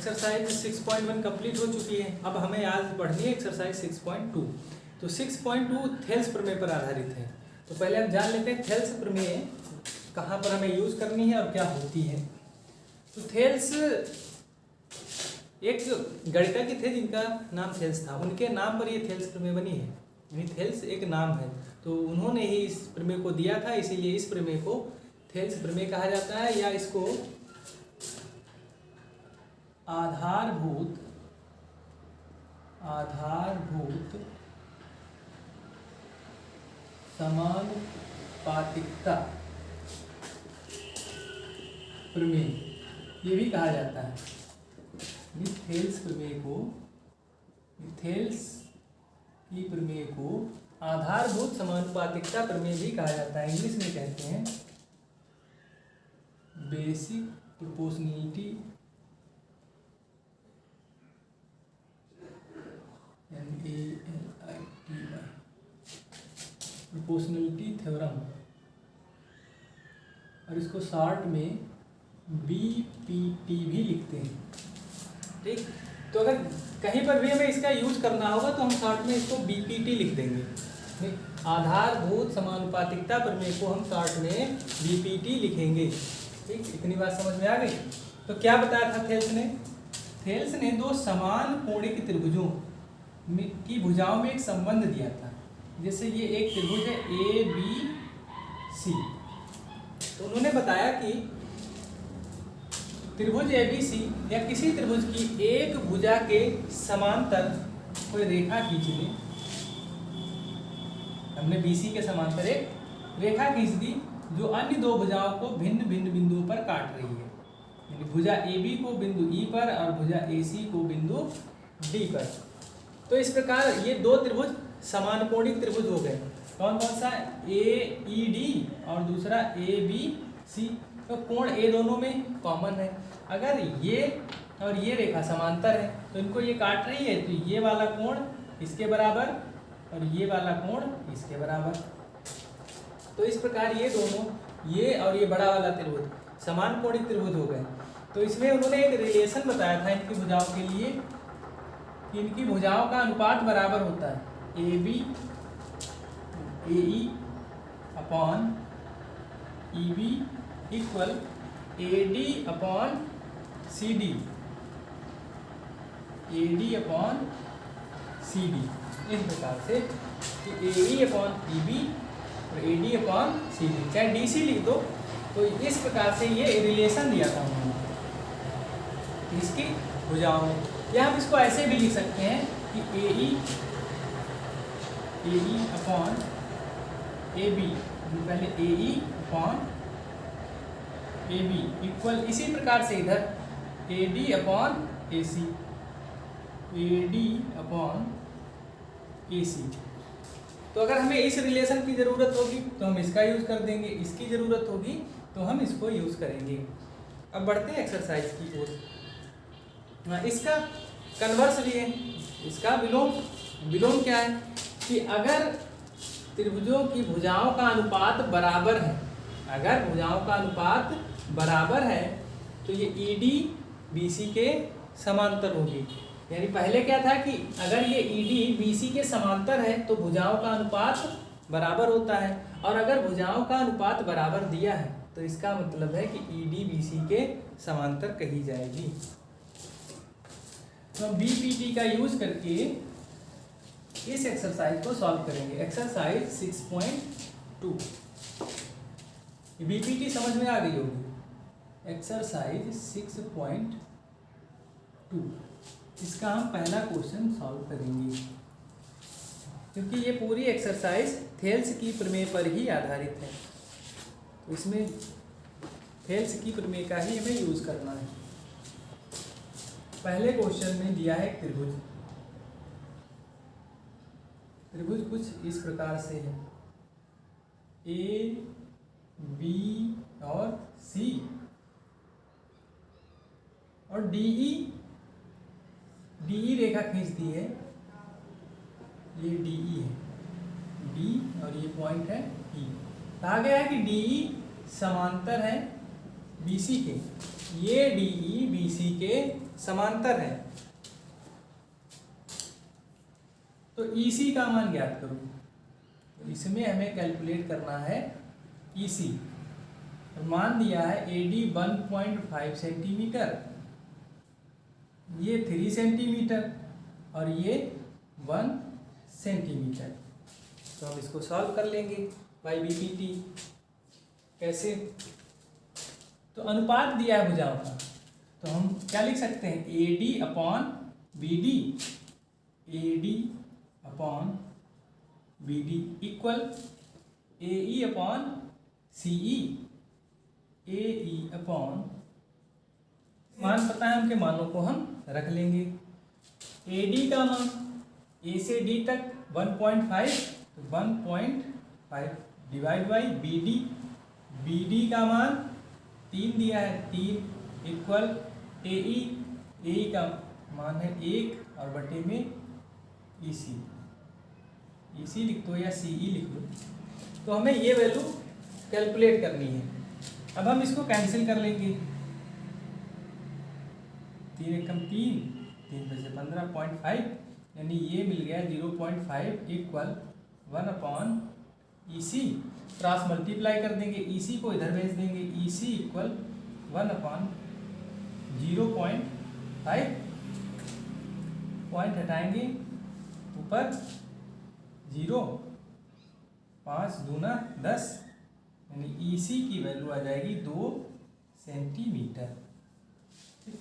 Exercise 6.1 complete हो चुकी है। अब हमें आज पढ़नी है एक्सरसाइज 6.2। तो 6.2 थेल्स प्रमेय पर आधारित है। तो पहले हम जान लेते हैं थेल्स प्रमेय कहाँ पर हमें यूज करनी है और क्या होती है। तो थेल्स एक गणितज्ञ थे जिनका नाम थेल्स था, उनके नाम पर ये थेल्स प्रमेय बनी है। यानी थेल्स एक नाम है, तो उन्होंने ही इस प्रमेय को दिया था, इसीलिए इस प्रमेय को थेल्स प्रमेय कहा जाता है, या इसको आधारभूत समानुपातिकता प्रमेय ये भी कहा जाता है। थेल्स की प्रमेय को आधारभूत समानुपातिकता प्रमेय भी कहा जाता है। इंग्लिश में कहते हैं बेसिक प्रोपोर्शनैलिटी प्रोपोर्शनैलिटी थ्योरम, और इसको शॉर्ट में बीपीटी भी लिखते हैं। ठीक, तो अगर कहीं पर भी हमें इसका यूज करना होगा तो हम शॉर्ट में इसको बीपीटी लिख देंगे। आधारभूत समानुपातिकता प्रमेय को हम शॉर्ट में बीपीटी लिखेंगे। ठीक, इतनी बात समझ में आ गई। तो क्या बताया था थेल्स ने दो समान कोणिक त्रिभुजों की भुजाओं में एक संबंध दिया था। जैसे ये एक त्रिभुज है ए बी सी, तो उन्होंने बताया कि त्रिभुज ए बी सी या किसी त्रिभुज की एक भुजा के समांतर कोई रेखा खींच ली। हमने बीसी के समांतर एक रेखा खींच दी जो अन्य दो भुजाओं को भिन्न भिन्न बिंदुओं पर काट रही है। यानी भुजा ए बी को बिंदु ई पर और भुजा ए सी को बिंदु डी पर। तो इस प्रकार ये दो त्रिभुज समानकोणिक त्रिभुज हो गए। कौन कौन सा? ए ई डी और दूसरा ए बी सी। तो कोण ए दोनों में कॉमन है। अगर ये और ये रेखा समांतर है तो इनको ये काट रही है, तो ये वाला कोण इसके बराबर और ये वाला कोण इसके बराबर। तो इस प्रकार ये दोनों, ये और ये बड़ा वाला त्रिभुज समानकोणिक त्रिभुज हो गए। तो इसमें उन्होंने एक रिलेशन बताया था इनकी भुजाओं के लिए कि इनकी भुजाओं का अनुपात बराबर होता है A B A E upon E B equal A D upon C D, A D upon C D. इस प्रकार से कि ए ई अपॉन ई बी और A D upon C D, चाहे डी सी लिख दो। तो इस प्रकार से ये रिलेशन दिया था उन्होंने इसकी भुजाओं में। या हम इसको ऐसे भी लिख सकते हैं कि ए ई अपॉन ए बी, पहले A E upon A B equal, इसी प्रकार से इधर A D upon A C, A D upon A C. तो अगर हमें इस रिलेशन की ज़रूरत होगी तो हम इसका यूज़ कर देंगे, इसकी ज़रूरत होगी तो हम इसको यूज़ करेंगे। अब बढ़ते हैं एक्सरसाइज की ओर। इसका कन्वर्स भी है, इसका विलोम क्या है कि अगर त्रिभुजों की भुजाओं का अनुपात बराबर है, अगर भुजाओं का अनुपात बराबर है तो ये ई डी बी सी के समांतर होगी। यानी पहले क्या था कि अगर ये ई डी बी सी के समांतर है तो भुजाओं का अनुपात बराबर होता है, और अगर भुजाओं का अनुपात बराबर दिया है तो इसका मतलब है कि ई डी बी सी के समांतर कही जाएगी। तो हम बीपीटी का यूज करके इस एक्सरसाइज को सॉल्व करेंगे। एक्सरसाइज 6.2 बीपीटी समझ में आ गई होगी। एक्सरसाइज 6.2 इसका हम पहला क्वेश्चन सॉल्व करेंगे, क्योंकि ये पूरी एक्सरसाइज थेल्स की प्रमेय पर ही आधारित है। तो इसमें थेल्स की प्रमेय का ही हमें यूज करना है। पहले क्वेश्चन में दिया है त्रिभुज कुछ इस प्रकार से है, ए बी और सी, और डीई रेखा खींच दी है, ये डीई है, डी और ये पॉइंट है ई। कहा गया है कि डीई समांतर है बीसी के, ये डीई बीसी के समांतर है। तो EC का मान ज्ञात करो। तो इसमें हमें कैलकुलेट करना है EC। मान दिया है AD 1.5 सेंटीमीटर, ये 3 सेंटीमीटर और ये 1 सेंटीमीटर। तो हम इसको सॉल्व कर लेंगे बाई BPT। कैसे? तो अनुपात दिया है भुजाओं का, तो हम क्या लिख सकते हैं? AD upon BD, AD upon BD equal AE upon CE, AE upon, मान पता है, उनके मानों को हम रख लेंगे। AD का मान A से D तक 1.5, तो 1.5 डिवाइड बाई BD, BD का मान 3 दिया है, 3 इक्वल AE, AE का मान है 1 और बटे में EC, EC लिख दो या CE लिख दो। तो हमें ये वैल्यू कैलकुलेट करनी है। अब हम इसको कैंसिल कर लेंगे। 3 एकम 3, 3 में से 15.5, यानी ये मिल गया 0.5 equal 1 upon EC। Cross multiply कर देंगे, EC को इधर भेज देंगे, EC इक्वल 1 अपॉन 0.5, पॉइंट हटाएंगे, ऊपर 0, 5 दूना 10, यानी EC की वैल्यू आ जाएगी 2 सेंटीमीटर।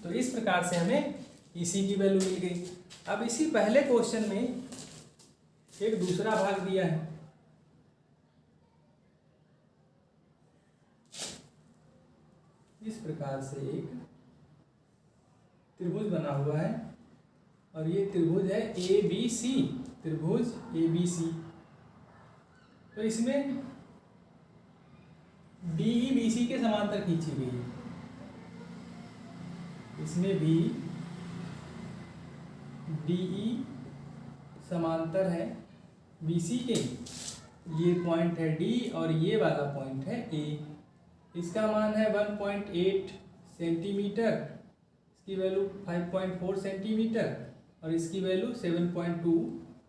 तो इस प्रकार से हमें EC की वैल्यू मिल गई। अब इसी पहले क्वेश्चन में एक दूसरा भाग दिया है। इस प्रकार से एक त्रिभुज बना हुआ है और ये त्रिभुज है ABC, त्रिभुज ABC। तो इसमें DE BC के समांतर खींची गई है। इसमें भी DE समांतर है BC के, ये पॉइंट है D और ये वाला पॉइंट है A। इसका मान है 1.8 सेंटीमीटर, इसकी वैल्यू 5.4 सेंटीमीटर और इसकी वैल्यू 7.2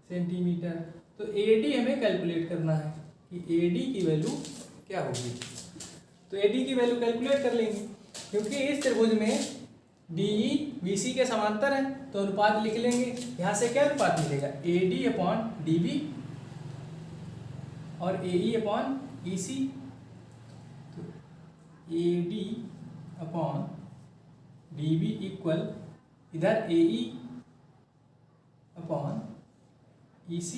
सेंटीमीटर। तो AD हमें कैलकुलेट करना है कि AD की वैल्यू क्या होगी। तो AD की वैल्यू कैलकुलेट कर लेंगे, क्योंकि इस त्रिभुज में DE BC के समांतर है, तो अनुपात लिख लेंगे। यहाँ से क्या अनुपात मिलेगा? AD अपॉन DB और AE अपॉन EC। तो AD अपॉन DB इक्वल इधर AE अपॉन EC,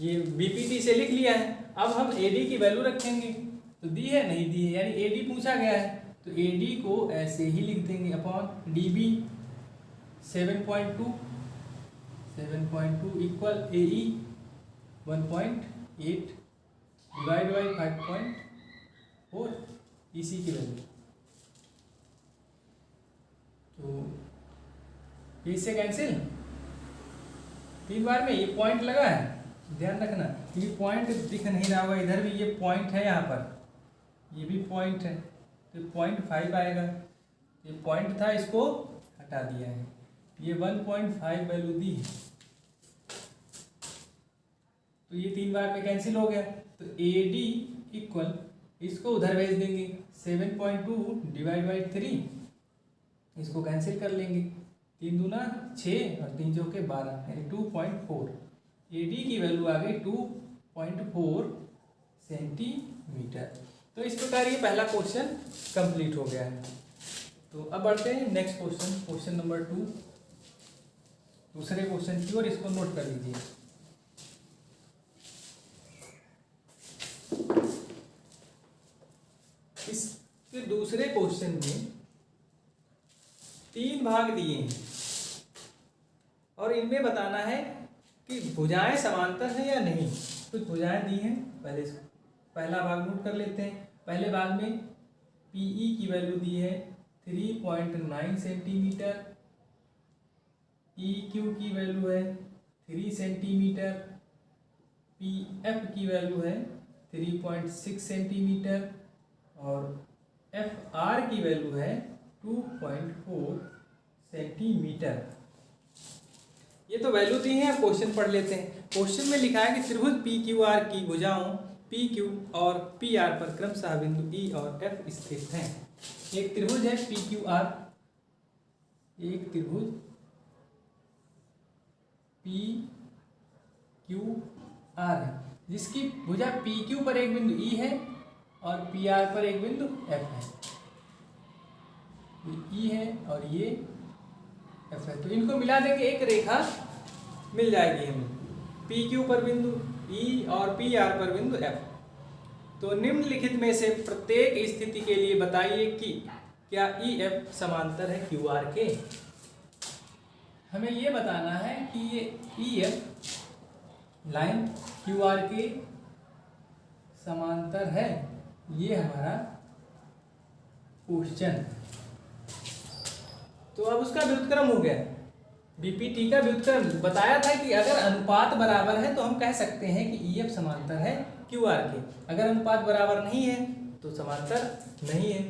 ये BPT से लिख लिया है। अब हम AD की वैल्यू रखेंगे, तो दी है नहीं दी है, यानी AD पूछा गया है, तो AD को ऐसे ही लिख देंगे upon DB 7.2 equal AE 1.8 divide by 5.4 EC की वैल्यू। तो इससे कैंसिल 3 बार में, ये पॉइंट लगा है, ध्यान रखना, ये पॉइंट दिख नहीं रहा होगा, इधर भी ये पॉइंट है, यहाँ पर ये भी पॉइंट है, तो 0.5 आएगा। ये पॉइंट था, इसको हटा दिया है, ये 1.5 वैल्यू दी है, तो ये 3 बार में कैंसिल हो गया। तो AD इक्वल, इसको उधर भेज देंगे, 7.2 डिवाइड बाई 3, इसको कैंसिल कर लेंगे, 3 दूना 6 और 3 चौके 12, यानी 2.4। AD की वैल्यू आ गई 2.4 सेंटीमीटर। तो इस प्रकार ये पहला क्वेश्चन कंप्लीट हो गया है। तो अब बढ़ते हैं नेक्स्ट क्वेश्चन, क्वेश्चन नंबर 2, दूसरे क्वेश्चन की ओर। इसको नोट कर लीजिए। इसके दूसरे क्वेश्चन में 3 भाग दिए हैं और इनमें बताना है कि भुजाएं समांतर हैं या नहीं। कुछ भुजाएं दी हैं, पहला भाग नोट कर लेते हैं। पहले भाग में PE की वैल्यू दी है 3.9 सेंटीमीटर, EQ की वैल्यू है 3 सेंटीमीटर, PF की वैल्यू है 3.6 सेंटीमीटर और FR की वैल्यू है 2.4 सेंटीमीटर। ये तो वैल्यू दी है, क्वेश्चन पढ़ लेते हैं। क्वेश्चन में लिखा है कि त्रिभुज पी क्यू आर की भुजाओं पी क्यू और पी आर पर क्रमशः बिंदु ई और एफ स्थित हैं। एक त्रिभुज है पी क्यू आर, एक त्रिभुज पी क्यू आर है जिसकी भुजा पी क्यू पर एक बिंदु ई है और पी आर पर एक बिंदु एफ है। ये ई है और ये एफ है, तो इनको मिला देंगे, एक रेखा मिल जाएगी हमें। पी क्यू पर बिंदु ई और पी आर पर बिंदु एफ। तो निम्नलिखित में से प्रत्येक स्थिति के लिए बताइए कि क्या ई एफ समांतर है क्यू आर के। हमें ये बताना है कि ये E F line Q R के समांतर है, ये हमारा क्वेश्चन। तो अब उसका व्युत्क्रम हो गया, बीपीटी का व्युत्क्रम बताया था कि अगर अनुपात बराबर है तो हम कह सकते हैं कि ई एफ समांतर है क्यू आर के। अगर अनुपात बराबर नहीं है तो समांतर नहीं है।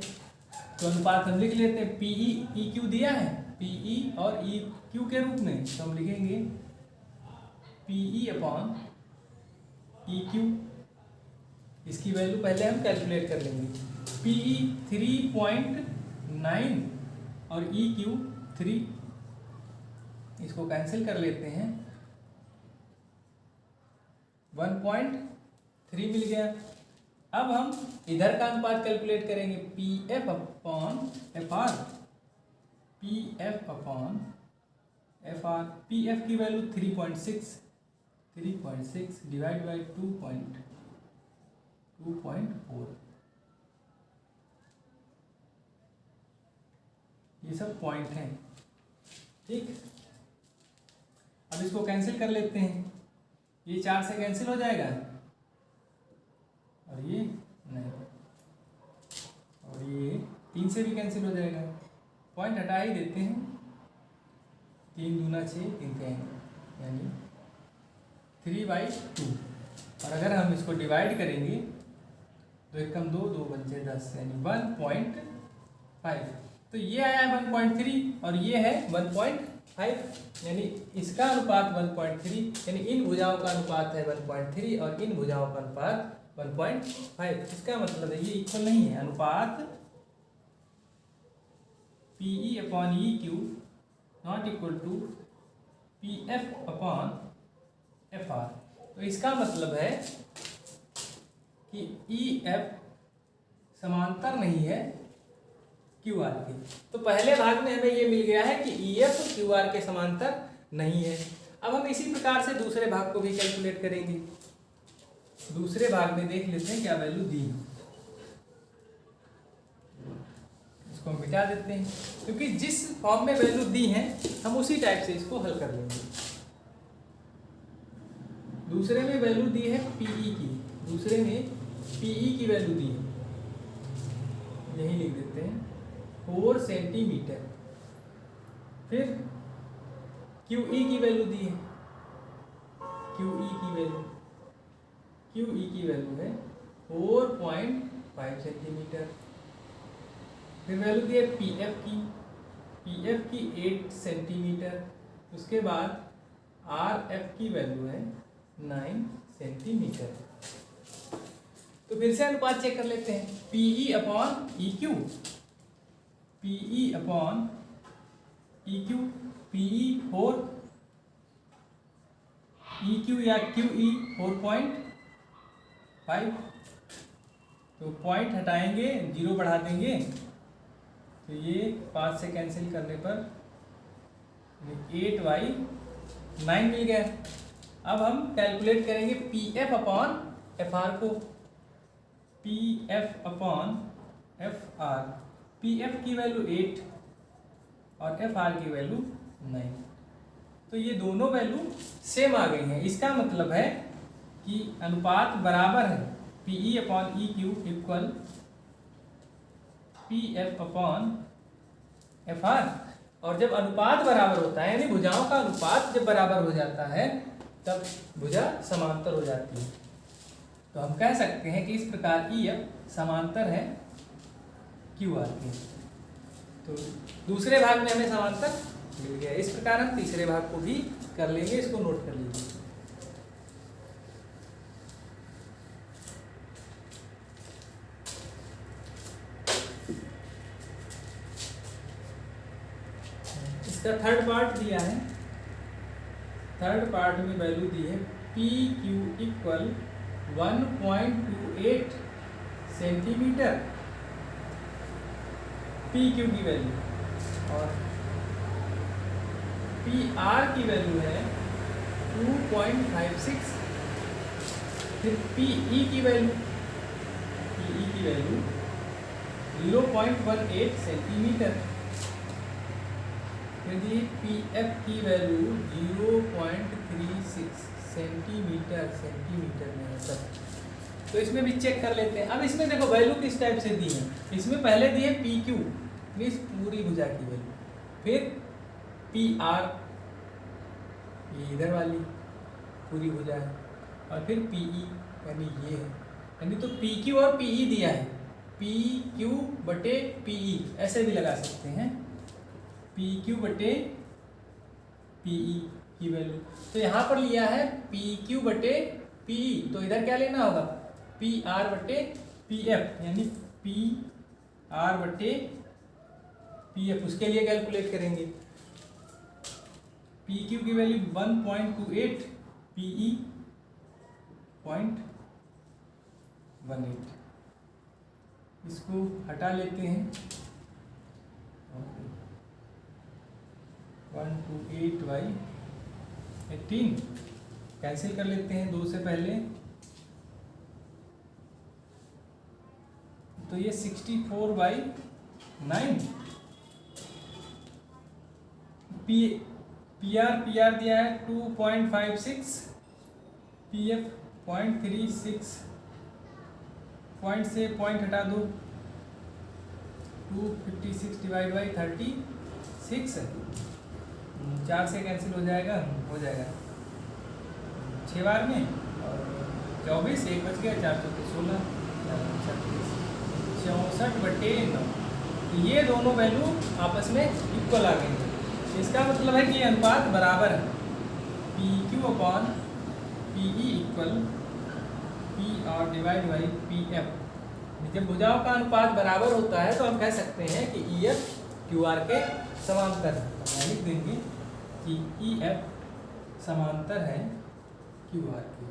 तो अनुपात हम लिख लेते हैं, पीई ई क्यू दिया है, पीई और ई क्यू के रूप में, तो हम लिखेंगे पीई अपॉन ई क्यू। इसकी वैल्यू पहले हम कैलकुलेट कर लेंगे। पीई 3.9 और ई क्यू 3, इसको कैंसिल कर लेते हैं, 1.3 मिल गया। अब हम इधर का अनुपात कैलकुलेट करेंगे, P F upon F R, P F upon F R. P F की वैल्यू 3.6 डिवाइड बाई 2.4। ये सब पॉइंट हैं, ठीक। अब इसको कैंसिल कर लेते हैं, ये 4 से कैंसिल हो जाएगा और ये नहीं, और ये 3 से भी कैंसिल हो जाएगा। पॉइंट हटा ही देते हैं, 3 दूना 6, 3 यानी 3/2। और अगर हम इसको डिवाइड करेंगे तो 1 कम 2, 2 बचे 10, यानी 1.5। तो ये आया 1.3 और ये है 1.5, यानी इसका अनुपात 1.3, यानी इन भुजाओं का अनुपात है 1.3 और इन भुजाओं का अनुपात 1.5। इसका मतलब है ये इक्वल नहीं है। अनुपात PE upon E Q not equal to P F upon F R. तो इसका मतलब है कि ई एफ समांतर नहीं है क्यू आर के। तो पहले भाग में हमें ये मिल गया है कि ई एफ क्यू आर के समांतर नहीं है। अब हम इसी प्रकार से दूसरे भाग को भी कैलकुलेट करेंगे। दूसरे भाग में देख लेते हैं क्या वैल्यू दी, इसको हम मिटा देते हैं, क्योंकि जिस फॉर्म में वैल्यू दी है हम उसी टाइप से इसको हल कर लेंगे। दूसरे में वैल्यू दी है पीई की, दूसरे में पीई की वैल्यू दी है, यही लिख देते हैं 4 सेंटीमीटर। फिर क्यूई की वैल्यू दी है, क्यूई की वैल्यू है 4.5 सेंटीमीटर। फिर वैल्यू दी है पीएफ की 8 सेंटीमीटर। उसके बाद आरएफ की वैल्यू है 9 सेंटीमीटर। तो फिर से अनुपात चेक कर लेते हैं, PE upon E Q, PE upon E Q, PE 4, E Q या क्यूई 4.5। तो पॉइंट हटाएंगे, 0 बढ़ा देंगे, तो ये 5 से कैंसिल करने पर 8/9 मिल गया। अब हम कैलकुलेट करेंगे P F upon F R को, P F upon F R. P F की वैल्यू 8 और एफ आर की वैल्यू 9। तो ये दोनों वैल्यू सेम आ गई हैं। इसका मतलब है कि अनुपात बराबर है, P E upon E Q equal P F upon F are. और जब अनुपात बराबर होता है, यानी भुजाओं का अनुपात जब बराबर हो जाता है तब भुजा समांतर हो जाती है। तो हम कह सकते हैं कि इस प्रकार ई एफ समांतर है क्यू आर के। तो दूसरे भाग में हमें समांतर मिल गया। इस प्रकार हम तीसरे भाग को भी कर लेंगे, इसको नोट कर लीजिए। इसका थर्ड पार्ट दिया है। थर्ड पार्ट में वैल्यू दी है P Q equal 1.28 centimetre P Q की वैल्यू, और पी आर की वैल्यू है 2.56। फिर पी ई की वैल्यू 0.18 सेंटीमीटर। यदि पी एफ की वैल्यू 0.36 सेंटीमीटर में है सब। तो इसमें भी चेक कर लेते हैं। अब इसमें देखो वैल्यू किस टाइप से दी है। इसमें पहले दी है पी क्यू मीन्स पूरी भुजा की वैल्यू, फिर पी आर ये इधर वाली पूरी भुजा है, और फिर पी ई यानी ये है। यानी तो पी क्यू और पी ई दिया है, पी क्यू बटे पी ई ऐसे भी लगा सकते हैं, पी क्यू बटे पी ई की वैल्यू। तो यहाँ पर लिया है पी क्यू बटे पी ई, तो इधर क्या लेना होगा पी आर बटे पी एफ, यानी पी आर बटे पी एफ। उसके लिए कैलकुलेट करेंगे। पी क्यू की वैल्यू 1.28, पी ई 0.18। इसको हटा लेते हैं। 128/18 कैंसिल कर लेते हैं 2 से पहले, तो ये 64/9। पी आर दिया है 2.56, पी एफ 0.36, पॉइंट से पॉइंट हटा दो, 256/36, 4 से कैंसिल हो जाएगा 6 बार में, और 24, 1 बच गया, 4 चौके 16, 64/9। ये दोनों वैल्यू आपस में इक्वल आ गए। इसका मतलब है कि अनुपात बराबर है, P Q upon P E equal P R divide by P F. जब भुजाओं का अनुपात बराबर होता है तो हम कह सकते हैं कि ई एफ क्यू आर के समांतर है। लिख देंगे कि ई एफ समांतर है क्यू आर के।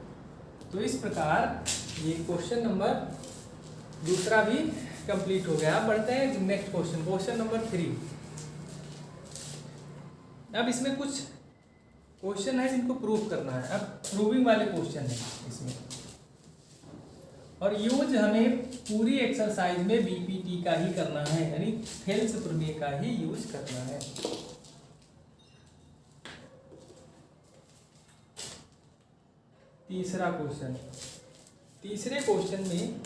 तो इस प्रकार ये क्वेश्चन नंबर दूसरा भी कंप्लीट हो गया। अब बढ़ते हैं नेक्स्ट क्वेश्चन नंबर 3। अब इसमें कुछ क्वेश्चन है जिनको प्रूव करना है। अब प्रूविंग वाले क्वेश्चन है इसमें, और यूज हमें पूरी एक्सरसाइज में बीपीटी का ही करना है, यानी थेल्स प्रमेय का ही यूज करना है। तीसरा क्वेश्चन, तीसरे क्वेश्चन में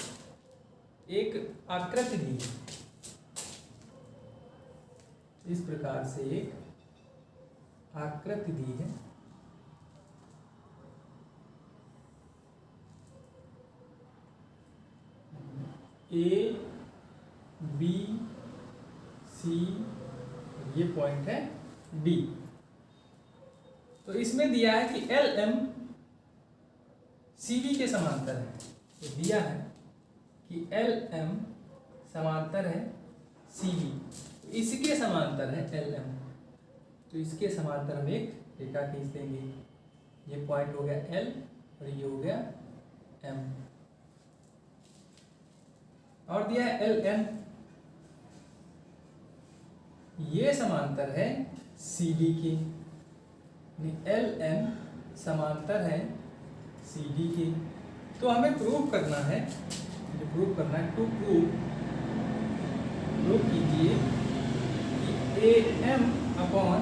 एक आकृति दी है। इस प्रकार से एक आकृति दी है। ए बी सी, ये पॉइंट है डी। तो इसमें दिया है कि एल एम सी डी के समांतर है। तो दिया है कि एल एम समांतर है सी डी, इसके समांतर है एल एम। तो इसके समांतर हम एक रेखा खींच देंगे। ये पॉइंट हो गया एल और ये हो गया एम, और दिया है एल एन, ये समांतर है सी डी के। एल एन समांतर है सी डी के। तो हमें प्रूव करना है, टू प्रूव कीजिए कि A M upon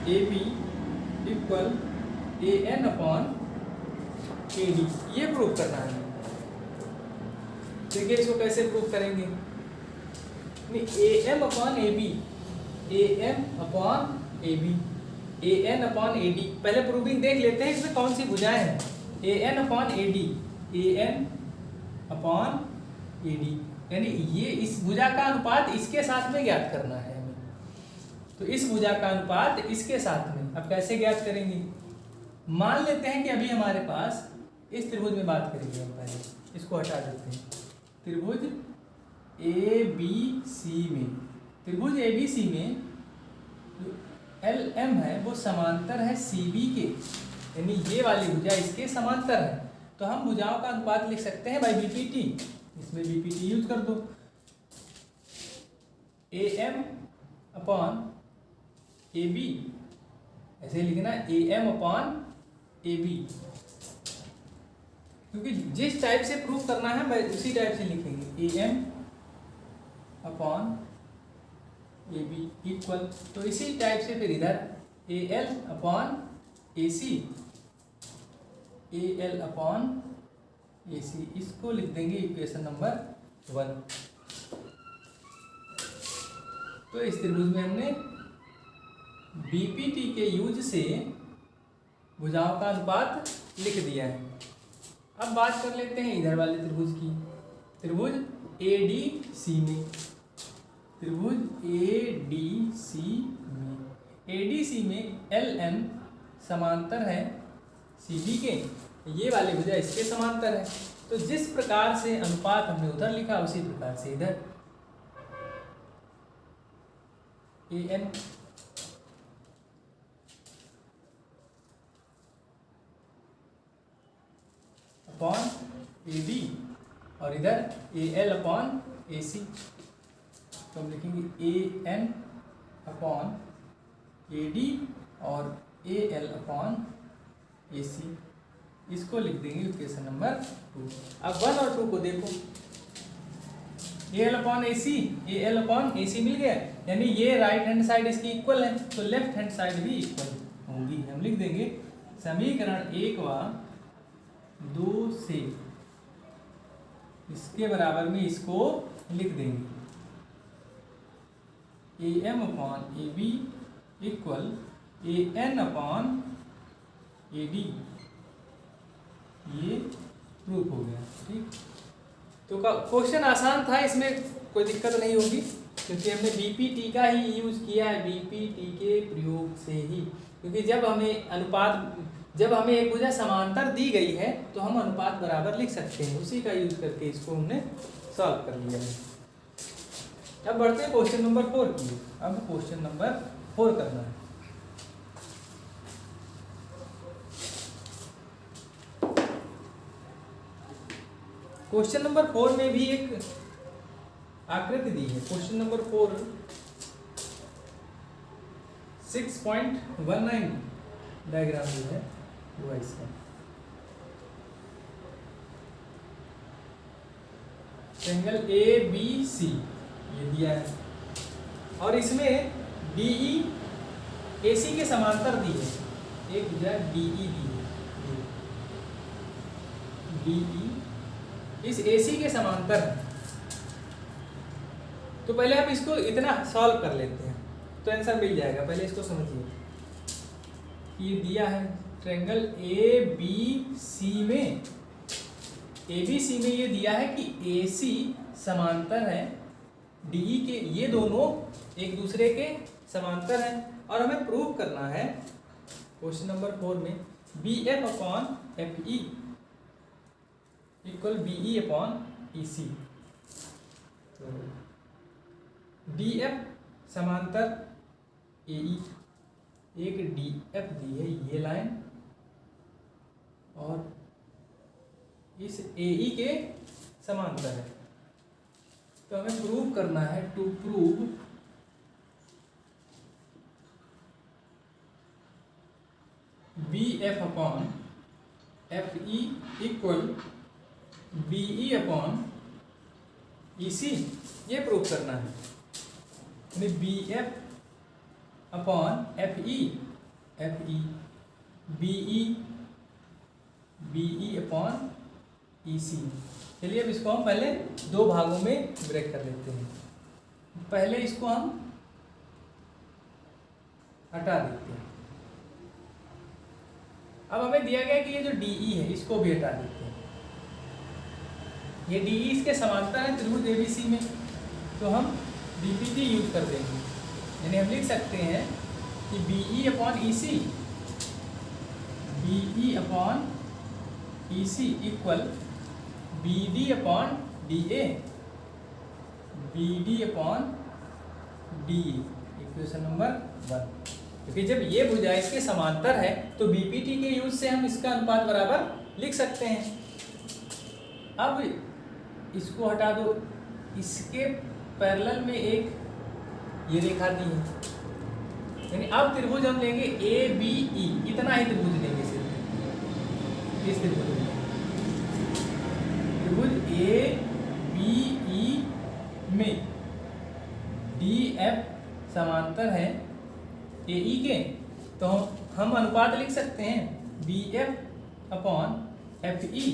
A B equal A N upon A D. ये प्रूव करना है। देखिए इसको कैसे प्रूव करेंगे। A M upon A B, A M upon A B, A N upon A D. पहले प्रूविंग देख लेते हैं इसमें कौन सी भुजाएं हैं। A N upon A D, A N upon A D, यानी ये इस भुजा का अनुपात इसके साथ में ज्ञात करना है हमें। तो इस भुजा का अनुपात इसके साथ में। अब कैसे ज्ञात करेंगे? मान लेते हैं कि अभी हमारे पास इस त्रिभुज में बात करेंगे हम, पहले इसको हटा देते हैं। त्रिभुज ए बी सी में, त्रिभुज ए बी सी में जो एल एम है वो समांतर है सी बी के, यानी ये वाली भुजा इसके समांतर है। तो हम भुजाओं का अनुपात लिख सकते हैं बाई बीपीटी। इसमें बीपीटी यूज कर दो। A M upon A B, ऐसे लिखना A M upon A B, क्योंकि जिस टाइप से प्रूव करना है भाई उसी टाइप से लिखेंगे। A M upon A B equal, तो इसी टाइप से फिर इधर A L upon A C, A L upon A C, इसको लिख देंगे इक्वेशन नंबर 1। तो इस त्रिभुज में हमने बीपीटी के यूज से भुजाओं का अनुपात लिख दिया है। अब बात कर लेते हैं इधर वाले त्रिभुज की। त्रिभुज ए डी सी में, त्रिभुज ए डी सी में, ए डी सी में एल एम समांतर है सी बी के, ये वाली भुजा इसके समांतर है। तो जिस प्रकार से अनुपात हमने उधर लिखा उसी प्रकार से इधर ए एन अपॉन ए बी और इधर A L upon A C. तो हम लिखेंगे ए एन अपॉन ए डी और ए एल अपॉन ए सी, इसको लिख देंगे इक्वेशन नंबर 2। अब 1 और 2 को देखो। A L upon A C, A L upon A C मिल गया, यानी ये राइट हैंड साइड इसकी इक्वल है, तो लेफ्ट हैंड साइड भी इक्वल होंगी। हम लिख देंगे समीकरण 1 व 2 से इसके बराबर में इसको लिख देंगे। A M upon A B equal A N upon A D, ये प्रूफ हो गया। ठीक, तो क्वेश्चन आसान था, इसमें कोई दिक्कत नहीं होगी क्योंकि हमने बीपीटी का ही यूज किया है, बीपीटी के प्रयोग से ही। क्योंकि जब हमें एक भुजा समांतर दी गई है तो हम अनुपात बराबर लिख सकते हैं, उसी का यूज करके इसको हमने सॉल्व कर लिया है। अब बढ़ते हैं क्वेश्चन नंबर 4 की। अब क्वेश्चन नंबर 4 करना है। क्वेश्चन नंबर 4 में भी एक आकृति दी है। क्वेश्चन नंबर 4 6.19 डायग्राम जो है वो इसका ट्रायंगल ए बी सी ये दिया है और इसमें डीई एसी के समांतर दी है। एक भुजा डीई दी है, डीई इस AC के समांतर है। तो पहले आप इसको इतना सॉल्व कर लेते हैं तो आंसर मिल जाएगा। पहले इसको समझिए, ये दिया है ट्रायंगल ABC में, ABC में ये दिया है कि AC समांतर है DE के, ये दोनों एक दूसरे के समांतर हैं और हमें प्रूव करना है क्वेश्चन नंबर 4 में BF upon FE equal BE upon EC। तो DF समांतर AE, एक DF दी है ये लाइन और इस AE के समांतर है। तो हमें प्रूव करना है, to prove BF upon FE equal BE upon EC, ये प्रूव करना है। यानी BF upon FE BE upon EC। चलिए अब इसको हम पहले दो भागों में ब्रेक कर लेते हैं। पहले इसको हम हटा देते हैं। अब हमें दिया गया कि ये जो DE है इसको भी हटा देते हैं। ये DE इसके समांतर है त्रिभुज ABC में, तो हम BPT यूज कर देंगे। यानी हम लिख सकते हैं कि B E upon E C, B E upon E C equal B D upon D A, B D upon D, equation number 1। क्योंकि जब ये भुजा इसके समांतर है तो बीपीटी के यूज से हम इसका अनुपात बराबर लिख सकते हैं। अब इसको हटा दो, इसके पैरेलल में एक ये रेखा दी है, यानी अब त्रिभुज हम लेंगे ए बी ई, इतना ही त्रिभुज लेंगे सिर्फ इस त्रिभुज में। त्रिभुज ए बी ई में डी एफ समांतर है ए ई के, तो हम अनुपात लिख सकते हैं B F upon F E,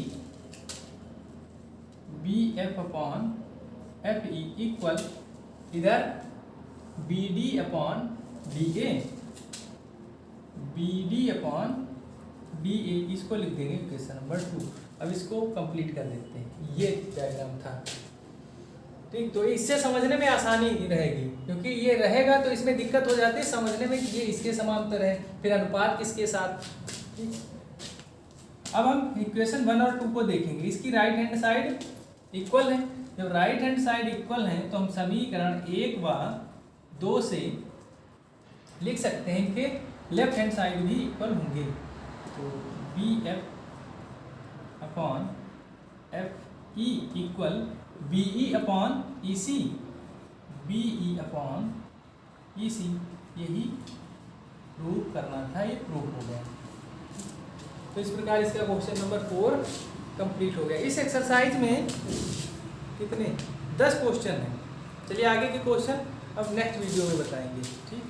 B F upon F E equal इधर B D upon D A, B D upon D A, इसको लिख देंगे क्वेश्चन नंबर 2। अब इसको कंप्लीट कर देते हैं, ये डायग्राम था। ठीक, तो इससे समझने में आसानी रहेगी, क्योंकि ये रहेगा तो इसमें दिक्कत हो जाती है समझने में कि ये इसके समांतर है, फिर अनुपात किसके साथ। ठीक, अब हम इक्वेशन 1 और 2 को देखेंगे। इसकी राइट हैंड साइड इक्वल है, जब राइट हैंड साइड इक्वल है तो हम समीकरण 1 व 2 से लिख सकते हैं इनके लेफ्ट हैंड साइड भी इक्वल होंगे। तो B F upon F E equal B E upon E C, B E upon E C, यही प्रूव करना था, ये प्रूव हो गया। तो इस प्रकार इसका क्वेश्चन नंबर 4 कंप्लीट हो गया। इस एक्सरसाइज में कितने 10 क्वेश्चन हैं। चलिए आगे के क्वेश्चन अब नेक्स्ट वीडियो में बताएंगे। ठीक।